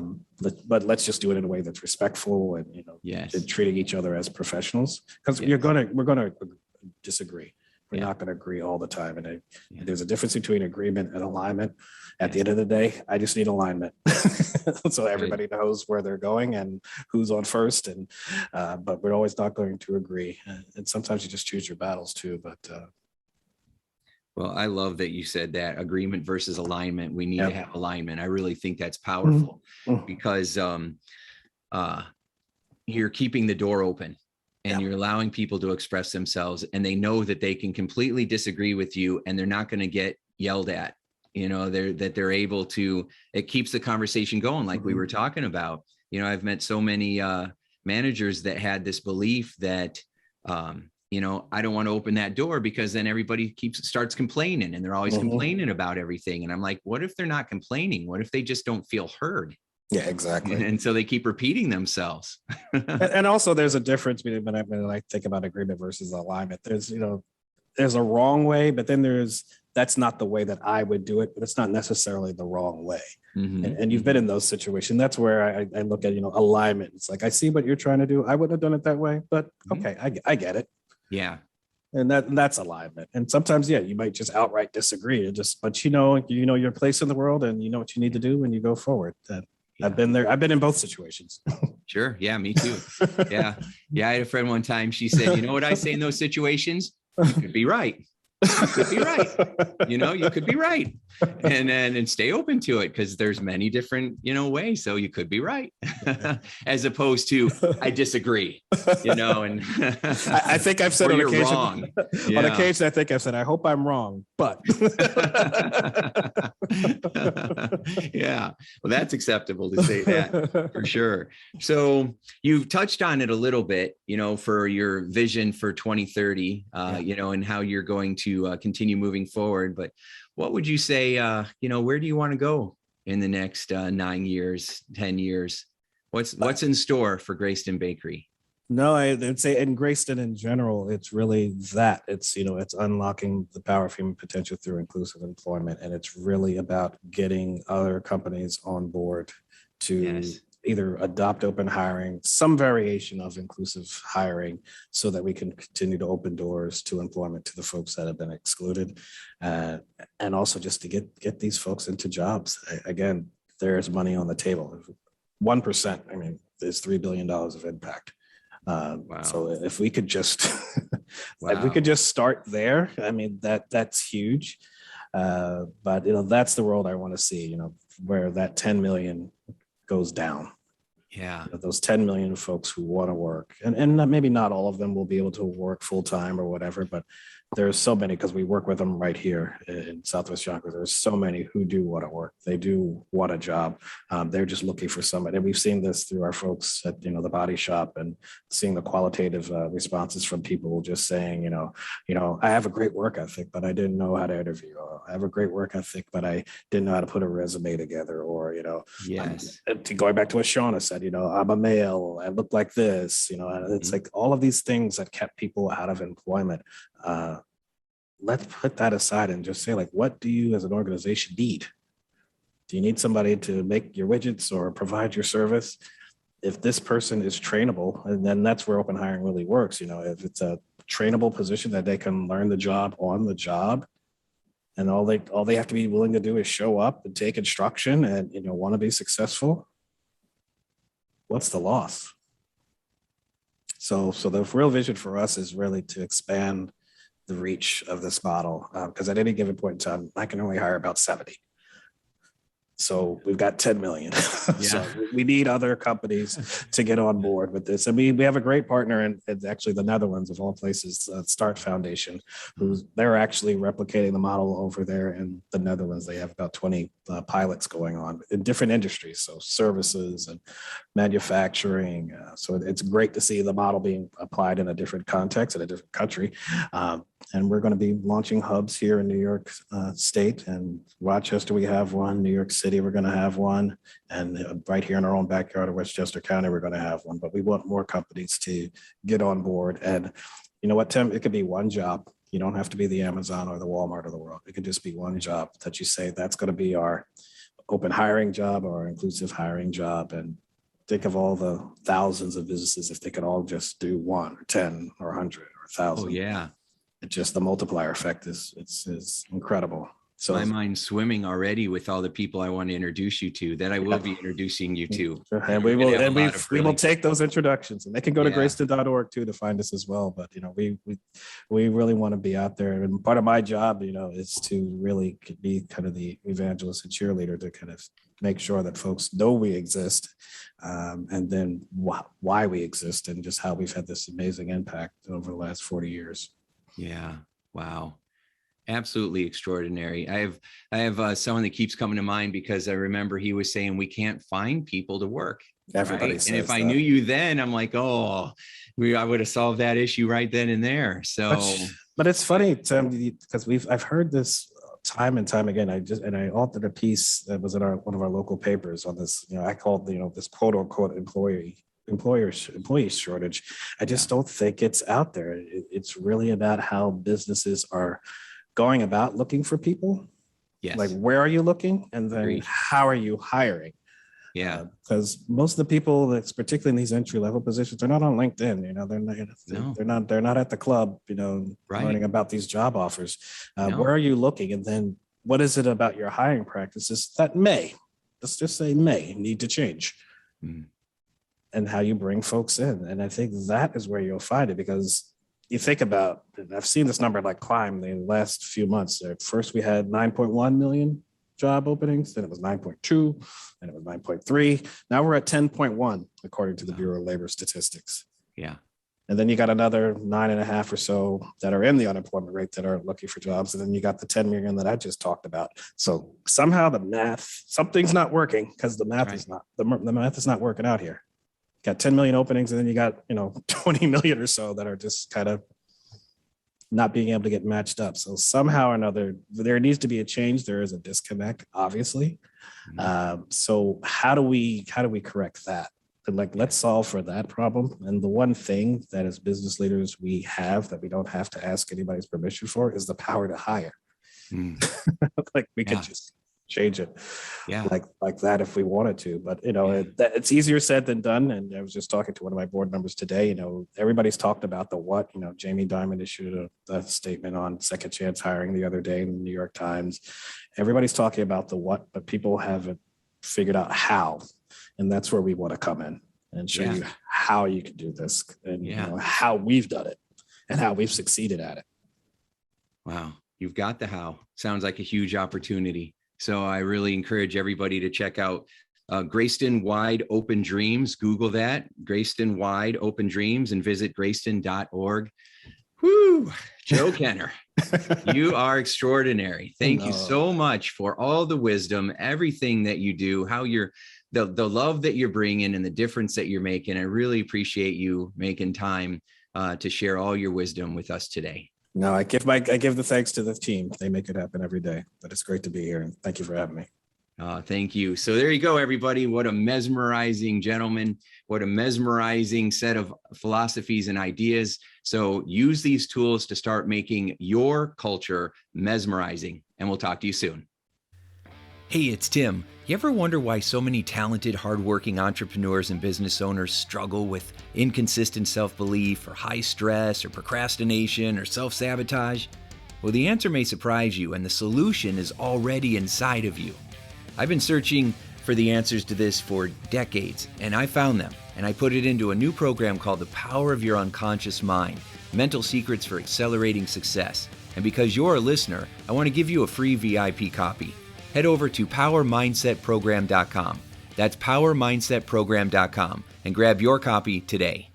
But let's just do it in a way that's respectful and and treating each other as professionals, because we're gonna disagree. We're not going to agree all the time, and there's a difference between agreement and alignment. At the end of the day, I just need alignment, so everybody knows where they're going and who's on first. And but we're always not going to agree, and sometimes you just choose your battles too. But well, I love that you said that agreement versus alignment. We need to have alignment. I really think that's powerful because you're keeping the door open and you're allowing people to express themselves, and they know that they can completely disagree with you and they're not going to get yelled at. They're able to, it keeps the conversation going. Like we were talking about, I've met so many managers that had this belief that, I don't want to open that door because then everybody starts complaining, and they're always complaining about everything. And I'm like, what if they're not complaining? What if they just don't feel heard? Yeah, exactly. And so they keep repeating themselves. And also there's a difference between when I think about agreement versus alignment. There's a wrong way, but then that's not the way that I would do it, but it's not necessarily the wrong way. And you've been in those situations. That's where I look at, alignment. It's like, I see what you're trying to do. I wouldn't have done it that way, but okay, I get it. Yeah. And that's alignment. And sometimes, you might just outright disagree. But you know your place in the world, and you know what you need to do when you go forward. I've been there. I've been in both situations. Sure. Yeah, me too. Yeah. I had a friend one time. She said, you know what I say in those situations? You could be right. You could be right. You could be right. And stay open to it, because there's many different, ways. So you could be right. As opposed to, I disagree, and I think I've said on occasion, wrong. On occasion, I think I've said, I hope I'm wrong, but yeah, well, that's acceptable to say that for sure. So you've touched on it a little bit, for your vision for 2030, and how you're going to continue moving forward. But what would you say, where do you want to go in the next 9 years, 10 years? What's in store for Greyston Bakery? No, I'd say in Greyston in general, it's really that. It's, it's unlocking the power of human potential through inclusive employment. And it's really about getting other companies on board to either adopt open hiring, some variation of inclusive hiring, so that we can continue to open doors to employment to the folks that have been excluded. And also just to get these folks into jobs. Again, there's money on the table. 1%, there's $3 billion of impact. Wow. So if we could just, if we could just start there, that's huge. But that's the world I want to see, where that 10 million goes down. Yeah. Those 10 million folks who want to work, and maybe not all of them will be able to work full time or whatever, but there's so many, because we work with them right here in Southwest Yonkers. There's so many who do want to work. They do want a job. They're just looking for somebody. And we've seen this through our folks at, the body shop, and seeing the qualitative responses from people just saying, I have a great work ethic, but I didn't know how to interview. Or, I have a great work ethic, but I didn't know how to put a resume together. Or, going back to what Shauna said, I'm a male, I look like this, it's like all of these things that kept people out of employment. Let's put that aside and just say, like, what do you as an organization need? Do you need somebody to make your widgets or provide your service? If this person is trainable, and then that's where open hiring really works. If it's a trainable position that they can learn the job on the job, and all they have to be willing to do is show up and take instruction and want to be successful, what's the loss? So the real vision for us is really to expand the reach of this model, because at any given point in time, I can only hire about 70. So we've got 10 million. So we need other companies to get on board with this. And we have a great partner in actually the Netherlands, of all places, Start Foundation, they're actually replicating the model over there in the Netherlands. They have about 20 pilots going on in different industries, so services and manufacturing. So it's great to see the model being applied in a different context in a different country. And we're going to be launching hubs here in New York State, and Rochester, we have one. New York City, we're going to have one. And right here in our own backyard of Westchester County, we're going to have one. But we want more companies to get on board. And you know what, Tim? It could be one job. You don't have to be the Amazon or the Walmart of the world. It could just be one job that you say, that's going to be our open hiring job or our inclusive hiring job. And think of all the thousands of businesses if they could all just do 1 or 10 or 100 or 1,000. Oh, yeah. Just the multiplier effect is incredible. So my mind's swimming already with all the people I want to introduce you to that I will be introducing you to. And we will take those introductions, and they can go to Greyston.org too to find us as well. But you know, we really want to be out there, and part of my job, you know, is to really be kind of the evangelist and cheerleader to kind of make sure that folks know we exist, and then why we exist, and just how we've had this amazing impact over the last 40 years. Yeah. Wow. Absolutely extraordinary. I have someone that keeps coming to mind because I remember he was saying we can't find people to worwork. Everybody says and if I knew you then, I'm like, I would have solved that issue right then and there. So, but it's funny, Tim, because I've heard this time and time again. I authored a piece that was in one of our local papers on this. You know, I called this quote unquote employee shortage. I just don't think it's out there. It's really about how businesses are going about looking for people. Yes. Like, where are you looking? And then Agreed. How are you hiring? Yeah. Because most of the people that's particularly in these entry level positions, they're not on LinkedIn. You know, they're not at the club, you know, learning about these job offers. Where are you looking? And then what is it about your hiring practices that let's just say need to change? Mm. And how you bring folks in. And I think that is where you'll find it, because you think about, I've seen this number like climb the last few months. At first we had 9.1 million job openings, then it was 9.2, then it was 9.3. Now we're at 10.1, according to the Bureau of Labor Statistics. Yeah. And then you got another 9.5 or so that are in the unemployment rate that are looking for jobs. And then you got the 10 million that I just talked about. So somehow the math, something's not working, because the math is not, the math is not working out here. Got 10 million openings, and then you got 20 million or so that are just kind of not being able to get matched up. So somehow or another, there needs to be a change. There is a disconnect, obviously. Mm-hmm. So how do we correct that? And let's solve for that problem. And the one thing that as business leaders we have that we don't have to ask anybody's permission for is the power to hire. Mm. We could just change it like that if we wanted to, but it's easier said than done. And I was just talking to one of my board members today. Everybody's talked about the what. Jamie Dimon issued a statement on second chance hiring the other day in the New York Times. Everybody's talking about the what, but people haven't figured out how, and that's where we want to come in and show you how you can do this, and how we've done it and how we've succeeded at it. Wow, you've got the how. Sounds like a huge opportunity. So I really encourage everybody to check out Greyston Wide Open Dreams. Google that, Greyston Wide Open Dreams, and visit greyston.org. Woo, Joe Kenner, you are extraordinary. Thank you so much for all the wisdom, everything that you do, how you're the love that you're bringing and the difference that you're making. I really appreciate you making time to share all your wisdom with us today. No, I give the thanks to the team. They make it happen every day. But it's great to be here, and thank you for having me. Thank you. So there you go, everybody. What a mesmerizing gentleman. What a mesmerizing set of philosophies and ideas. So use these tools to start making your culture mesmerizing. And we'll talk to you soon. Hey, it's Tim. You ever wonder why so many talented, hardworking entrepreneurs and business owners struggle with inconsistent self-belief, or high stress, or procrastination, or self-sabotage? Well, the answer may surprise you, and the solution is already inside of you. I've been searching for the answers to this for decades, and I found them, and I put it into a new program called The Power of Your Unconscious Mind, Mental Secrets for Accelerating Success. And because you're a listener, I want to give you a free VIP copy. Head over to PowerMindsetProgram.com. That's PowerMindsetProgram.com and grab your copy today.